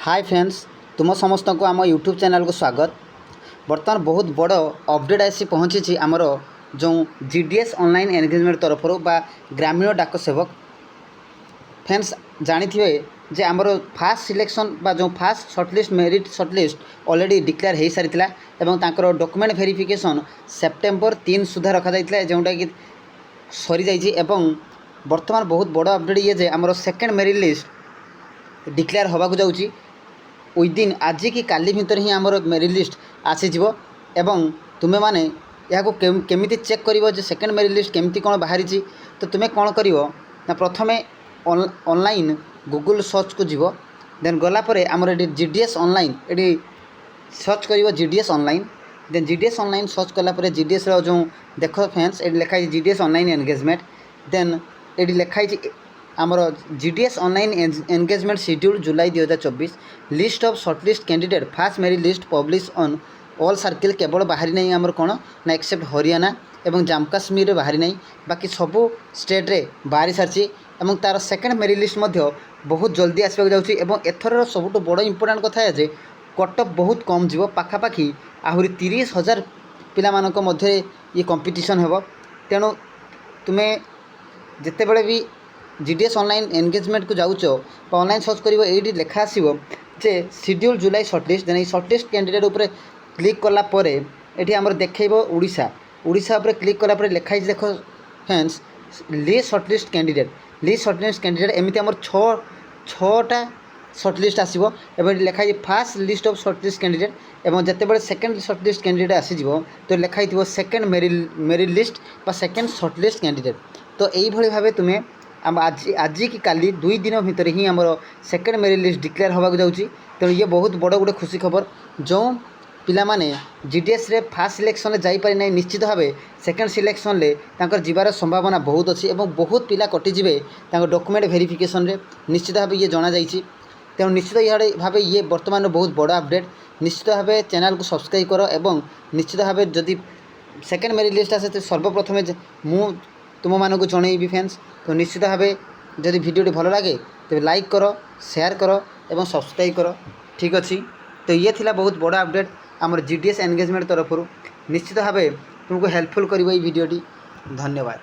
Hi friends, तुम समस्त को आम यूट्यूब चैनल को स्वागत। बर्तमान बहुत बड़ अपडेट आसी पहुँची आमर जो जीडीएस ऑनलाइन एंगेजमेंट तरफ बा ग्रामीण डाक सेवक फ्रेंड्स जानी थे जे आमर फास्ट सिलेक्शन बा जो fast shortlist merit shortlist already declare हो सारी तांकर डॉक्यूमेंट वेरिफिकेशन सेप्टेम्बर 3 सुधा रखा जाइए जोटा कि सरी जाइए। बर्तमान बहुत बड़ अपडेट ये जे आमर सेकेंड मेरिट लिस्ट डिक्लेयर होगा जाऊँगी विदिन आज कि काली भितर ही आमर मेरिट लिस्ट आसीज एवं तुम्हें माने यहाँ केमिति चेक करिवो जे सेकेंड मेरिट लिस्ट केमिति कौन बाहरी। तो तुम्हें कौन करिवो ना प्रथमे ऑनलाइन गूगल सर्च को जीवो देन गलापर आमर ये जीडीएस ऑनलाइन ये सर्च करिवो GDS online then GDS online search कलापर जीडीएस रो जो देख फ्रेंड्स ये लिखाई जीडीएस ऑनलाइन एंगेजमेंट देन ये लिखाई आमर GDS online engagement schedule July 2024 list of shortlist candidate fast merit list publish on all circle केवल बाहरी नहीं आमर कौन ना एक्सेप्ट हरियाणा एवं जम्मू काश्मीर बाहरी नहीं बाकी सबू स्टेट रे बाहरी सारी एवं तार सेकेंड मेरिट लिस्ट बहुत जल्दी आसवाक जाऊँगी। एथर सबुठ बड़ इंपोर्टाट कथा है जे कट ऑफ बहुत कम जीव पाखापाखि आहरी 30,000 पिला मध्य ये कंपटीशन हेब। तेणु तुम्हें जिते बड़े भी जीडीएस ऑनलाइन एंगेजमेंट को जाऊच ऑनलाइन सर्च कर ये लेखा आसो जे शेड्यूल जुलाई शॉर्टलिस्ट देन शॉर्टलिस्ट कैंडिडेट उपर क्लिक कलापर ये आमर देखेब ओडिशा ओडिशा उपर क्लिक कलापर लिखाई देख फ्रेंड्स लिस्ट शॉर्टलिस्ट कैंडिडेट एमती आमर छटा शॉर्टलिस्ट आसो एवं लिखाई fast list of shortlist candidate एवं जिते बड़े सेकेंड शॉर्टलिस्ट कैंडिडेट आसीज तो लिखाई थी सेकेंड मेरिट लिस्ट बा सेकेंड शॉर्टलिस्ट कैंडिडेट। तो यही भाव तुम्हें आज कि काली 2 दिन भितर ही आमर सेकेंड मेरिट लिस्ट डिक्लेयर होगा जाऊँगी। तेणु ये बहुत बड़ गोटे खुशी खबर जो पिला माने जीडीएस रे फास्ट सिलेक्शन में जाई पारि नहीं निश्चित भाव सेकेंड सिलेक्शन ले तांकर जीवार संभावना बहुत अच्छी और बहुत पिला कटिजे डॉक्यूमेंट वेरिफिकेशन रे निश्चित भाव ये जना जाइए। तेणु निश्चित इे भाव ये बर्तमान बहुत बड़ अपडेट निश्चित भाव चैनल को सब्सक्राइब कर एवं निश्चित भाव जदि सेकेंड मेरिट लिस्ट आसे तो सर्वप्रथमे मु तुम मानक जनइबी फ्रेंड्स। तो निश्चित भाव जदि वीडियो भल लगे तो लाइक कर शेयर कर एवं सब्सक्राइब कर ठीक अच्छे। तो ये थिला बहुत बड़ा अपडेट आमर जीडीएस एंगेजमेंट तरफ निश्चित भाव तुमको हेल्पफुल कर वीडियोटी। धन्यवाद।